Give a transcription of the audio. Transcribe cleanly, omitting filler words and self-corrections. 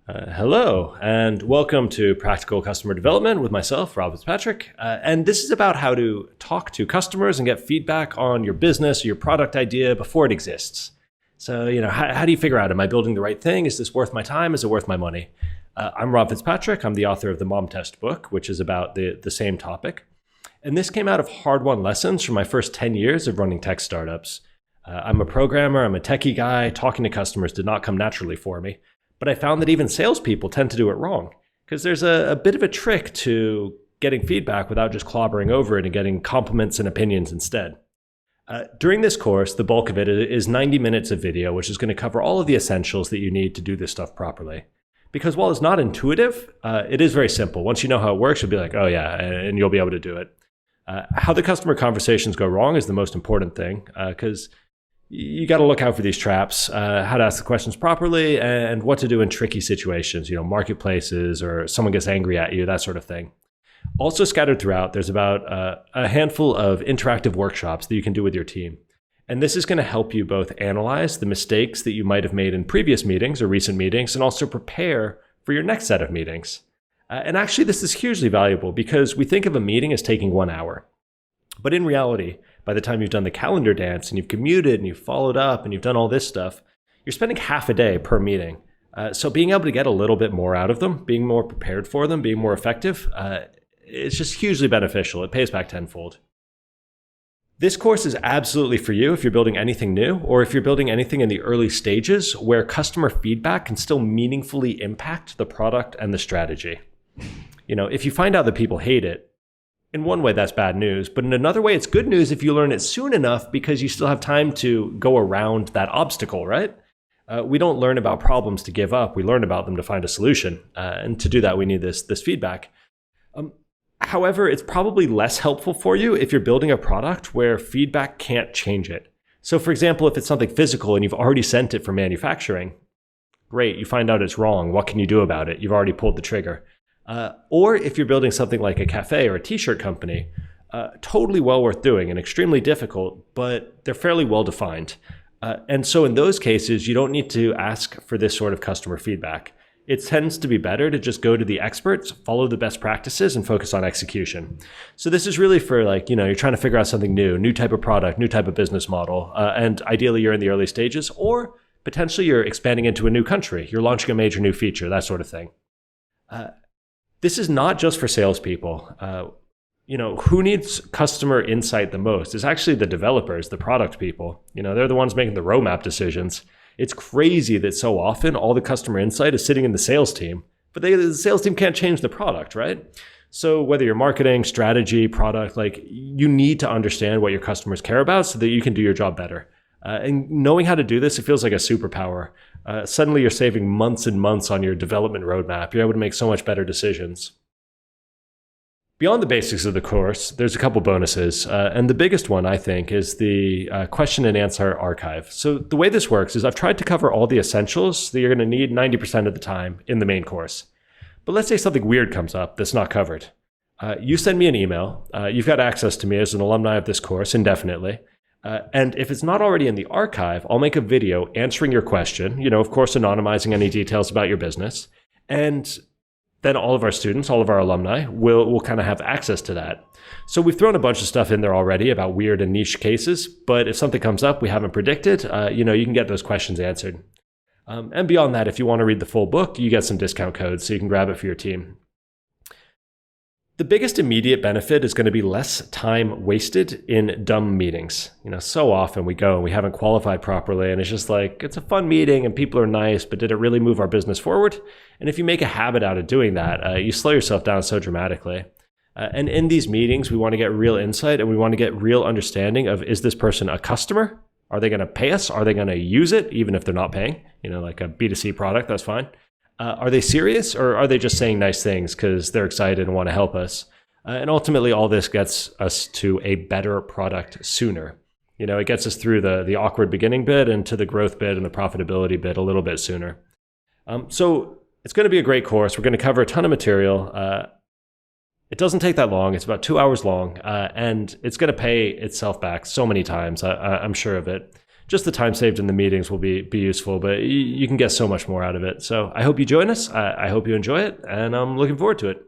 Hello, and welcome to Practical Customer Development with myself, Rob Fitzpatrick. And this is about how to talk to customers and get feedback on your business or your product idea before it exists. So, how do you figure out, am I building the right thing? Is this worth my time? Is it worth my money? I'm Rob Fitzpatrick. I'm the author of the Mom Test book, which is about the same topic. And this came out of hard-won lessons from my first 10 years of running tech startups. I'm a programmer. I'm a techie guy. Talking to customers did not come naturally for me. But I found that even salespeople tend to do it wrong because there's a bit of a trick to getting feedback without just clobbering over it and getting compliments and opinions instead. During this course, the bulk of it is 90 minutes of video, which is going to cover all of the essentials that you need to do this stuff properly. Because while it's not intuitive, it is very simple. Once you know how it works, you'll be like, oh yeah, and you'll be able to do it. How the customer conversations go wrong is the most important thing because you got to look out for these traps, how to ask the questions properly and what to do in tricky situations, marketplaces or someone gets angry at you, that sort of thing. Also scattered throughout, there's about a handful of interactive workshops that you can do with your team. And this is going to help you both analyze the mistakes that you might have made in previous meetings or recent meetings and also prepare for your next set of meetings. And actually, this is hugely valuable because we think of a meeting as taking 1 hour. But in reality, by the time you've done the calendar dance and you've commuted and you've followed up and you've done all this stuff, you're spending half a day per meeting. So being able to get a little bit more out of them, being more prepared for them, being more effective, it's just hugely beneficial. It pays back tenfold. This course is absolutely for you if you're building anything new or if you're building anything in the early stages where customer feedback can still meaningfully impact the product and the strategy. If you find out that people hate it, in one way, that's bad news, but in another way, it's good news if you learn it soon enough because you still have time to go around that obstacle, right? We don't learn about problems to give up. We learn about them to find a solution. And to do that, we need this feedback. However, it's probably less helpful for you if you're building a product where feedback can't change it. So for example, if it's something physical and you've already sent it for manufacturing, great, you find out it's wrong. What can you do about it? You've already pulled the trigger. Or if you're building something like a cafe or a t-shirt company, totally well worth doing and extremely difficult, but they're fairly well defined. And so in those cases, you don't need to ask for this sort of customer feedback. It tends to be better to just go to the experts, follow the best practices, and focus on execution. So this is really for you're trying to figure out something new type of product, new type of business model, and ideally you're in the early stages, or potentially you're expanding into a new country, you're launching a major new feature, that sort of thing. This is not just for salespeople. Who needs customer insight the most? It's actually the developers, the product people. They're the ones making the roadmap decisions. It's crazy that so often all the customer insight is sitting in the sales team, but the sales team can't change the product, right? So whether you're marketing, strategy, product, you need to understand what your customers care about so that you can do your job better. And knowing how to do this, it feels like a superpower. Suddenly you're saving months and months on your development roadmap. You're able to make so much better decisions. Beyond the basics of the course, there's a couple bonuses. And the biggest one, I think, is the question and answer archive. So the way this works is I've tried to cover all the essentials that you're going to need 90% of the time in the main course. But let's say something weird comes up that's not covered. You send me an email. You've got access to me as an alumni of this course indefinitely. And if it's not already in the archive, I'll make a video answering your question, of course, anonymizing any details about your business. And then all of our students, all of our alumni will kind of have access to that. So we've thrown a bunch of stuff in there already about weird and niche cases, but if something comes up we haven't predicted, you can get those questions answered. And beyond that, if you want to read the full book, you get some discount codes so you can grab it for your team. The biggest immediate benefit is going to be less time wasted in dumb meetings. So often we go and we haven't qualified properly and it's just it's a fun meeting and people are nice, but did it really move our business forward? And if you make a habit out of doing that, you slow yourself down so dramatically. And in these meetings, we want to get real insight and we want to get real understanding of, is this person a customer? Are they going to pay us? Are they going to use it even if they're not paying? Like a B2C product, that's fine. Are they serious or are they just saying nice things because they're excited and want to help us? And ultimately, all this gets us to a better product sooner. It gets us through the awkward beginning bit and to the growth bit and the profitability bit a little bit sooner. So it's going to be a great course. We're going to cover a ton of material. It doesn't take that long. It's about 2 hours long, and it's going to pay itself back so many times. I'm sure of it. just the time saved in the meetings will be useful, but you can get so much more out of it. So I hope you join us. I hope you enjoy it, and I'm looking forward to it.